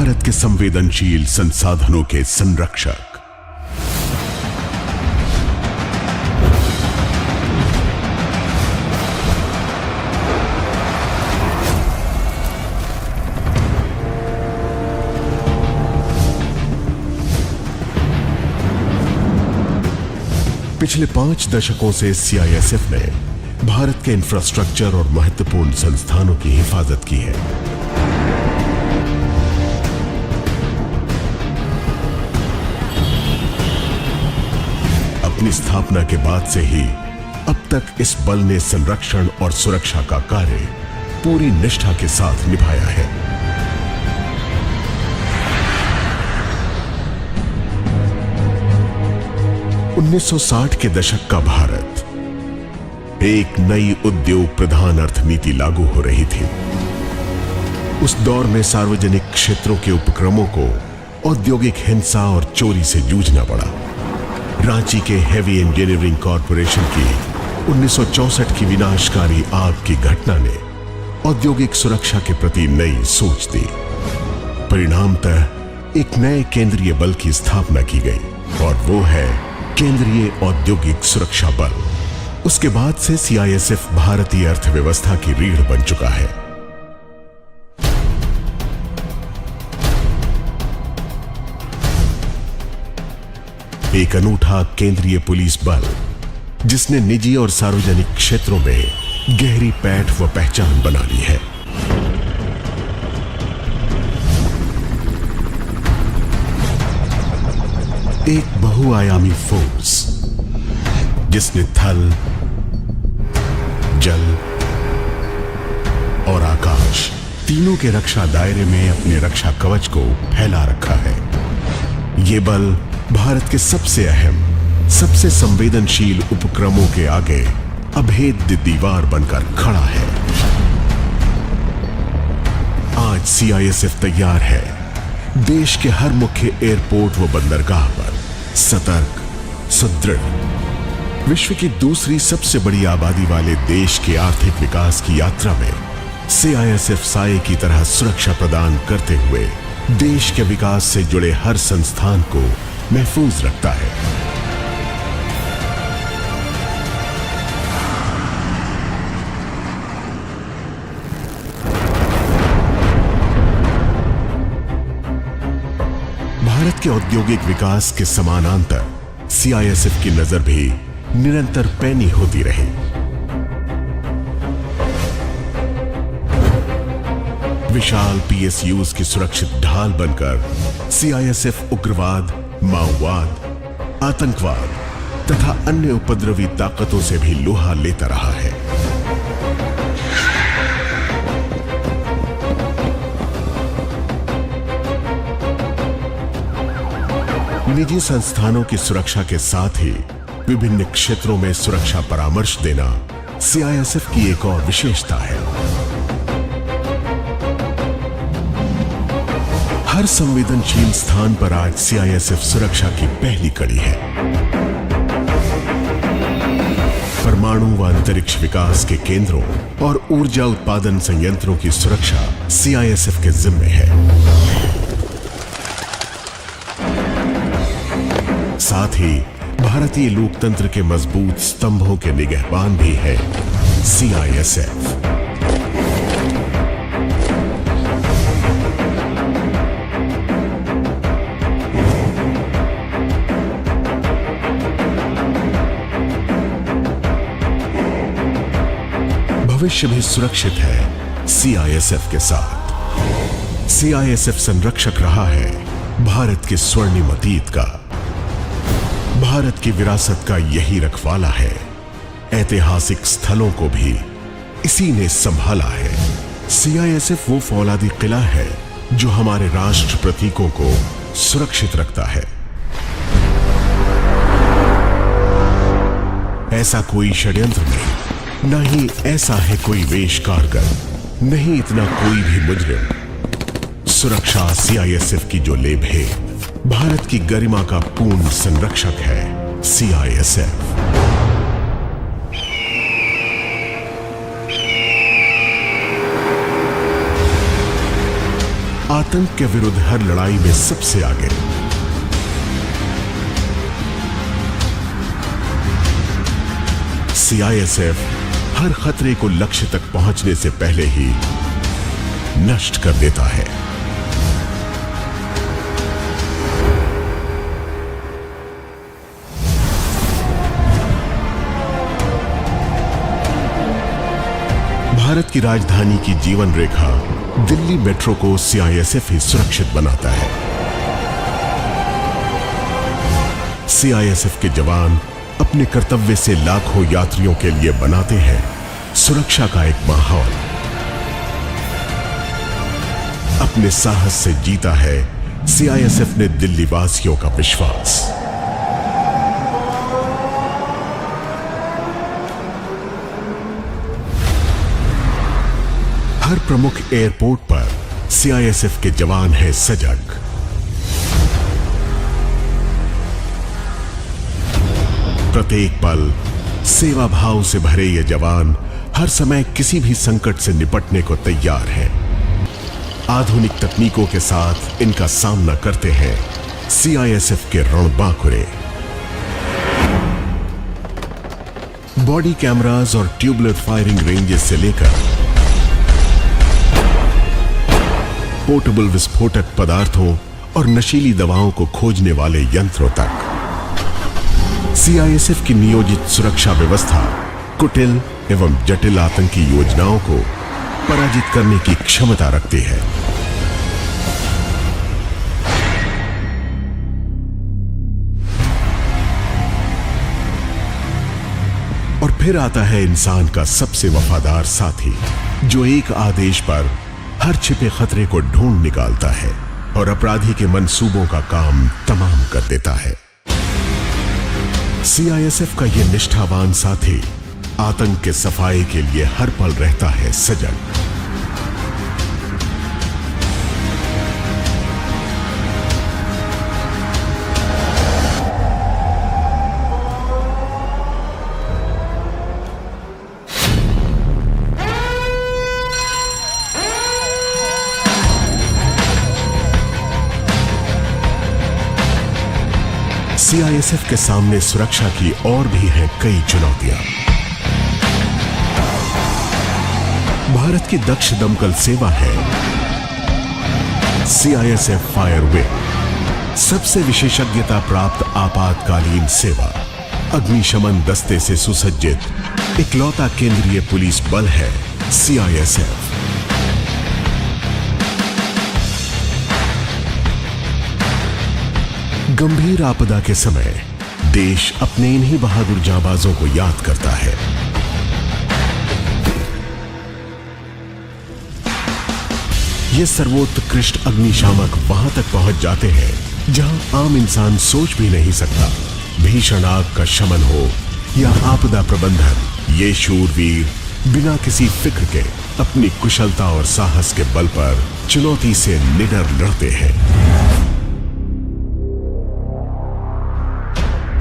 भारत के संवेदनशील संसाधनों के संरक्षक। पिछले 5 दशकों से सीआईएसएफ ने भारत के इंफ्रास्ट्रक्चर और महत्वपूर्ण संस्थानों की हिफाजत की है। अपनी स्थापना के बाद से ही अब तक इस बल ने संरक्षण और सुरक्षा का कार्य पूरी निष्ठा के साथ निभाया है। उन्नीस 1960 के दशक का भारत एक नई उद्योग प्रधान अर्थनीति लागू हो रही थी। उस दौर में सार्वजनिक क्षेत्रों के उपक्रमों को औद्योगिक हिंसा और चोरी से जूझना पड़ा। रांची के हेवी इंजीनियरिंग कॉरपोरेशन की 1964 की विनाशकारी आग की घटना ने औद्योगिक सुरक्षा के प्रति नई सोच दी। परिणामतः एक नए केंद्रीय बल की स्थापना की गई और वो है केंद्रीय औद्योगिक सुरक्षा बल। उसके बाद से सीआईएसएफ भारतीय अर्थव्यवस्था की रीढ़ बन चुका है। एक अनूठा केंद्रीय पुलिस बल जिसने निजी और सार्वजनिक क्षेत्रों में गहरी पैठ व पहचान बना ली है। एक बहुआयामी फोर्स जिसने थल, जल और आकाश तीनों के रक्षा दायरे में अपने रक्षा कवच को फैला रखा है। यह बल भारत के सबसे अहम, सबसे संवेदनशील उपक्रमों के आगे अभेद्य दीवार बनकर खड़ा है। आज सीआईएसएफ तैयार है देश के हर मुख्य एयरपोर्ट व बंदरगाह पर सतर्क, सुदृढ़, विश्व की दूसरी सबसे बड़ी आबादी वाले देश के आर्थिक विकास की यात्रा में सीआईएसएफ साए की तरह सुरक्षा प्रदान करते हुए देश के विकास से जुड़े हर संस्थान को महफूज रखता है। भारत के औद्योगिक विकास के समानांतर सीआईएसएफ की नजर भी निरंतर पैनी होती रही। विशाल पीएसयूज की सुरक्षित ढाल बनकर सीआईएसएफ उग्रवाद, माओवाद, आतंकवाद तथा अन्य उपद्रवी ताकतों से भी लोहा लेता रहा है। निजी संस्थानों की सुरक्षा के साथ ही विभिन्न क्षेत्रों में सुरक्षा परामर्श देना सीआईएसएफ की एक और विशेषता है। हर संवेदनशील स्थान पर आज सीआईएसएफ सुरक्षा की पहली कड़ी है। परमाणु व अंतरिक्ष विकास के केंद्रों और ऊर्जा उत्पादन संयंत्रों की सुरक्षा सीआईएसएफ के जिम्मे है। साथ ही भारतीय लोकतंत्र के मजबूत स्तंभों के निगहबान भी है सीआईएसएफ। भविष्य भी सुरक्षित है सीआईएसएफ के साथ। सीआईएसएफ संरक्षक रहा है भारत के स्वर्णिम अतीत का। भारत की विरासत का यही रखवाला है। ऐतिहासिक स्थलों को भी इसी ने संभाला है। सीआईएसएफ वो फौलादी किला है जो हमारे राष्ट्र प्रतीकों को सुरक्षित रखता है। ऐसा कोई षड्यंत्र नहीं, न ही ऐसा है कोई वेश कारगर, नहीं इतना कोई भी मुजरिम। सुरक्षा सीआईएसएफ की जो लेब है, भारत की गरिमा का पूर्ण संरक्षक है सीआईएसएफ। आतंक के विरुद्ध हर लड़ाई में सबसे आगे। सीआईएसएफ हर खतरे को लक्ष्य तक पहुंचने से पहले ही नष्ट कर देता है। भारत की राजधानी की जीवन रेखा दिल्ली मेट्रो को सीआईएसएफ ही सुरक्षित बनाता है। सीआईएसएफ के जवान अपने कर्तव्य से लाखों यात्रियों के लिए बनाते हैं सुरक्षा का एक माहौल। अपने साहस से जीता है सीआईएसएफ ने दिल्ली वासियों का विश्वास। हर प्रमुख एयरपोर्ट पर सीआईएसएफ के जवान हैं सजग। प्रत्येक पल सेवा भाव से भरे ये जवान हर समय किसी भी संकट से निपटने को तैयार हैं। आधुनिक तकनीकों के साथ इनका सामना करते हैं सीआईएसएफ के रणबांकुरे। बॉडी कैमरास और ट्यूबलेट फायरिंग रेंजेस से लेकर पोर्टेबल विस्फोटक पदार्थों और नशीली दवाओं को खोजने वाले यंत्रों तक, सीआईएसएफ की नियोजित सुरक्षा व्यवस्था कुटिल एवं जटिल आतंकी योजनाओं को पराजित करने की क्षमता रखती है। और फिर आता है इंसान का सबसे वफादार साथी, जो एक आदेश पर हर छिपे खतरे को ढूंढ निकालता है और अपराधी के मंसूबों का काम तमाम कर देता है। सीआईएसएफ का यह निष्ठावान साथी आतंक के सफाई के लिए हर पल रहता है सजग। सीआईएसएफ के सामने सुरक्षा की और भी हैं कई चुनौतियां। भारत की दक्ष दमकल सेवा है सीआईएसएफ फायर विंग, सबसे विशेषज्ञता प्राप्त आपातकालीन सेवा। अग्निशमन दस्ते से सुसज्जित इकलौता केंद्रीय पुलिस बल है सीआईएसएफ। गंभीर आपदा के समय देश अपने इन्हीं बहादुर जांबाजों को याद करता है। ये सर्वोत्कृष्ट अग्निशामक वहां तक पहुंच जाते हैं जहां आम इंसान सोच भी नहीं सकता। भीषण आग का शमन हो या आपदा प्रबंधन, ये शूरवीर बिना किसी फिक्र के अपनी कुशलता और साहस के बल पर चुनौती से निडर लड़ते हैं।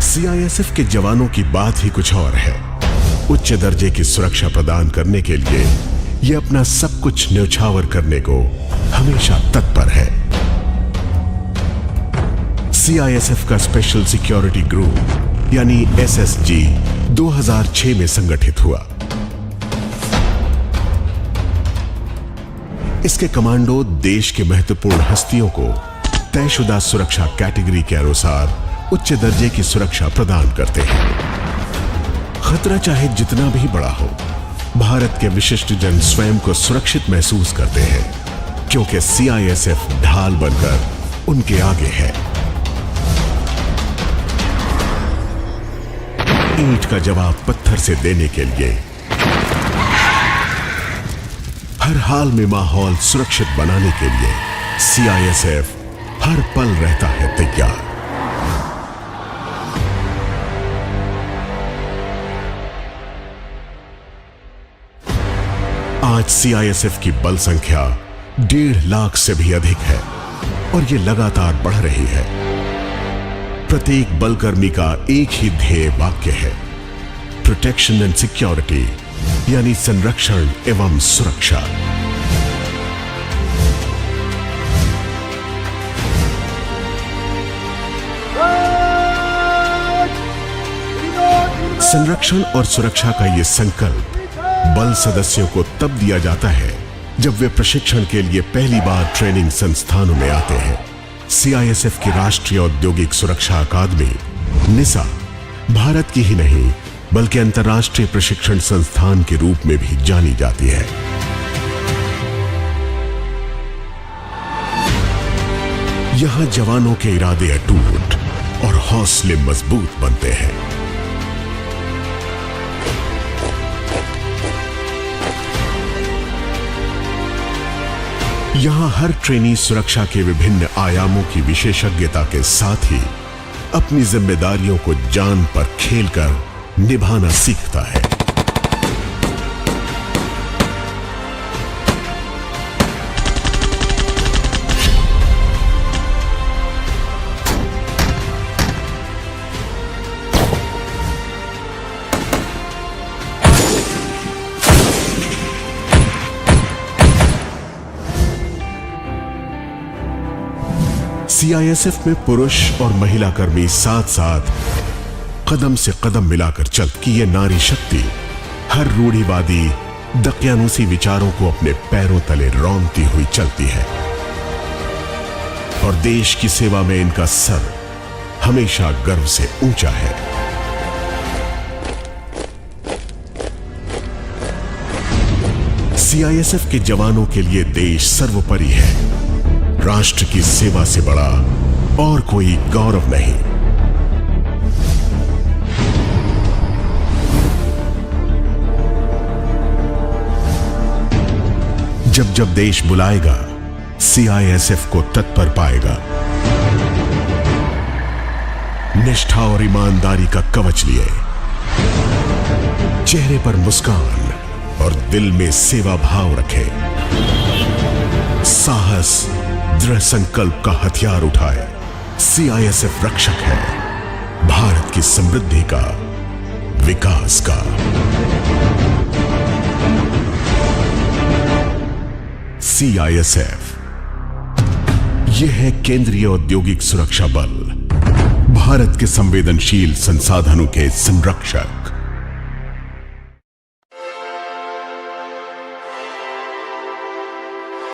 सीआईएसएफ के जवानों की बात ही कुछ और है। उच्च दर्जे की सुरक्षा प्रदान करने के लिए ये अपना सब कुछ न्यौछावर करने को हमेशा तत्पर है। सीआईएसएफ का स्पेशल सिक्योरिटी ग्रुप यानी एसएसजी 2006 में संगठित हुआ। इसके कमांडो देश के महत्वपूर्ण हस्तियों को तयशुदा सुरक्षा कैटेगरी के अनुसार उच्च दर्जे की सुरक्षा प्रदान करते हैं। खतरा चाहे जितना भी बड़ा हो, भारत के विशिष्ट जन स्वयं को सुरक्षित महसूस करते हैं, क्योंकि सीआईएसएफ ढाल बनकर उनके आगे है। ईंट का जवाब पत्थर से देने के लिए हर हाल में माहौल सुरक्षित बनाने के लिए सीआईएसएफ हर पल रहता है तैयार। आज सीआईएसएफ की बल संख्या 1.5 लाख से भी अधिक है और ये लगातार बढ़ रही है। प्रत्येक बलकर्मी का एक ही ध्येय वाक्य है, प्रोटेक्शन एंड सिक्योरिटी, यानी संरक्षण एवं सुरक्षा। संरक्षण और सुरक्षा का यह संकल्प बल सदस्यों को तब दिया जाता है जब वे प्रशिक्षण के लिए पहली बार ट्रेनिंग संस्थानों में आते हैं। सीआईएसएफ की राष्ट्रीय औद्योगिक सुरक्षा अकादमी निसा भारत की ही नहीं बल्कि अंतर्राष्ट्रीय प्रशिक्षण संस्थान के रूप में भी जानी जाती है। यहां जवानों के इरादे अटूट और हौसले मजबूत बनते हैं। यहां हर ट्रेनी सुरक्षा के विभिन्न आयामों की विशेषज्ञता के साथ ही अपनी जिम्मेदारियों को जान पर खेलकर निभाना सीखता है। सीआईएसएफ में पुरुष और महिला कर्मी साथ साथ कदम से कदम मिलाकर चलती ये नारी शक्ति हर रूढ़िवादी दकियानूसी विचारों को अपने पैरों तले रौंदती हुई चलती है और देश की सेवा में इनका सर हमेशा गर्व से ऊंचा है। सीआईएसएफ के जवानों के लिए देश सर्वोपरि है। राष्ट्र की सेवा से बड़ा और कोई गौरव नहीं। जब जब देश बुलाएगा सीआईएसएफ को तत्पर पाएगा। निष्ठा और ईमानदारी का कवच लिए, चेहरे पर मुस्कान और दिल में सेवा भाव रखे, साहस दृढ़ संकल्प का हथियार उठाए। सीआईएसएफ रक्षक है भारत की समृद्धि का, विकास का। सीआईएसएफ यह है केंद्रीय औद्योगिक सुरक्षा बल, भारत के संवेदनशील संसाधनों के संरक्षक।